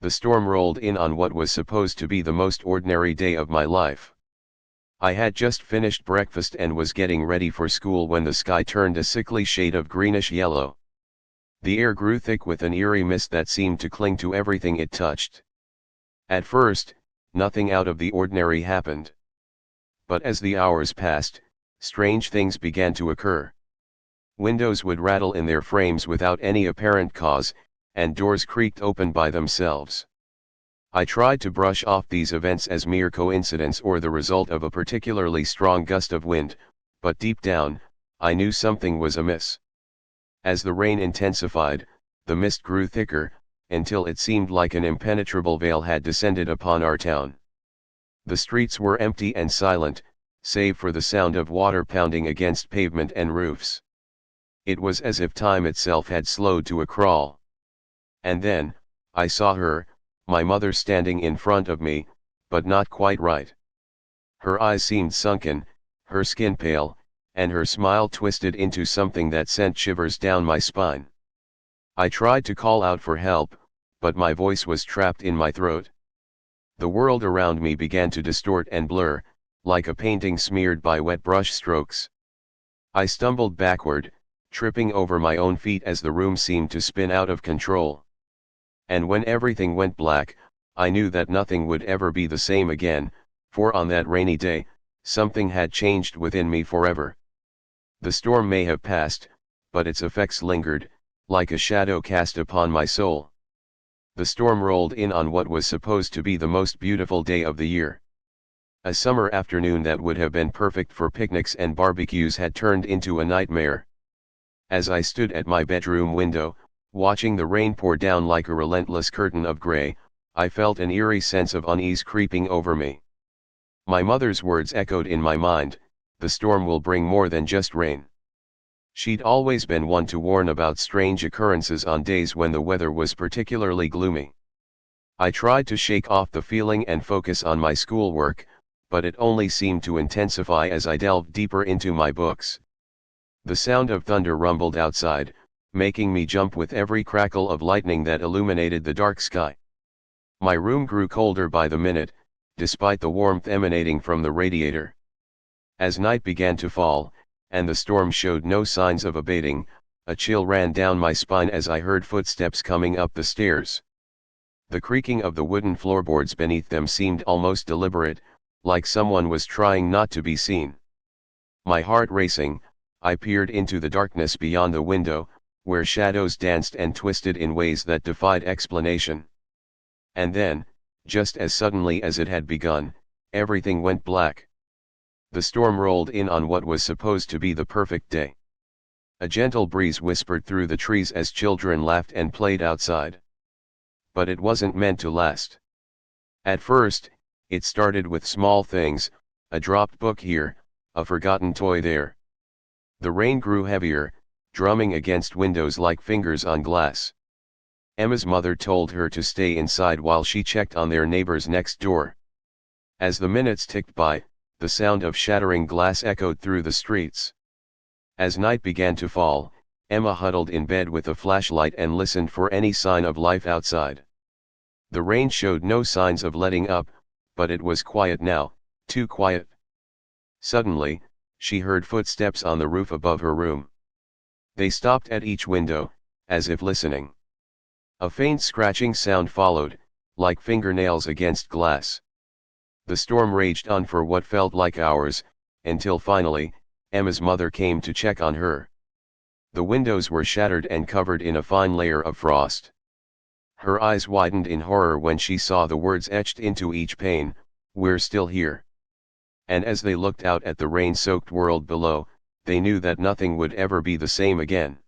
The storm rolled in on what was supposed to be the most ordinary day of my life. I had just finished breakfast and was getting ready for school when the sky turned a sickly shade of greenish yellow. The air grew thick with an eerie mist that seemed to cling to everything it touched. At first, nothing out of the ordinary happened. But as the hours passed, strange things began to occur. Windows would rattle in their frames without any apparent cause, and doors creaked open by themselves. I tried to brush off these events as mere coincidence or the result of a particularly strong gust of wind, but deep down, I knew something was amiss. As the rain intensified, the mist grew thicker, until it seemed like an impenetrable veil had descended upon our town. The streets were empty and silent, save for the sound of water pounding against pavement and roofs. It was as if time itself had slowed to a crawl. And then, I saw her, my mother, standing in front of me, but not quite right. Her eyes seemed sunken, her skin pale, and her smile twisted into something that sent shivers down my spine. I tried to call out for help, but my voice was trapped in my throat. The world around me began to distort and blur, like a painting smeared by wet brush strokes. I stumbled backward, tripping over my own feet as the room seemed to spin out of control. And when everything went black, I knew that nothing would ever be the same again, for on that rainy day, something had changed within me forever. The storm may have passed, but its effects lingered, like a shadow cast upon my soul. The storm rolled in on what was supposed to be the most beautiful day of the year. A summer afternoon that would have been perfect for picnics and barbecues had turned into a nightmare. As I stood at my bedroom window, watching the rain pour down like a relentless curtain of gray, I felt an eerie sense of unease creeping over me. My mother's words echoed in my mind, "The storm will bring more than just rain." She'd always been one to warn about strange occurrences on days when the weather was particularly gloomy. I tried to shake off the feeling and focus on my schoolwork, but it only seemed to intensify as I delved deeper into my books. The sound of thunder rumbled outside, making me jump with every crackle of lightning that illuminated the dark sky. My room grew colder by the minute, despite the warmth emanating from the radiator. As night began to fall, and the storm showed no signs of abating, a chill ran down my spine as I heard footsteps coming up the stairs. The creaking of the wooden floorboards beneath them seemed almost deliberate, like someone was trying not to be seen. My heart racing, I peered into the darkness beyond the window, where shadows danced and twisted in ways that defied explanation. And then, just as suddenly as it had begun, everything went black. The storm rolled in on what was supposed to be the perfect day. A gentle breeze whispered through the trees as children laughed and played outside. But it wasn't meant to last. At first, it started with small things, a dropped book here, a forgotten toy there. The rain grew heavier, drumming against windows like fingers on glass. Emma's mother told her to stay inside while she checked on their neighbors next door. As the minutes ticked by, the sound of shattering glass echoed through the streets. As night began to fall, Emma huddled in bed with a flashlight and listened for any sign of life outside. The rain showed no signs of letting up, but it was quiet now, too quiet. Suddenly, she heard footsteps on the roof above her room. They stopped at each window, as if listening. A faint scratching sound followed, like fingernails against glass. The storm raged on for what felt like hours, until finally, Emma's mother came to check on her. The windows were shattered and covered in a fine layer of frost. Her eyes widened in horror when she saw the words etched into each pane, "We're still here." And as they looked out at the rain-soaked world below, they knew that nothing would ever be the same again.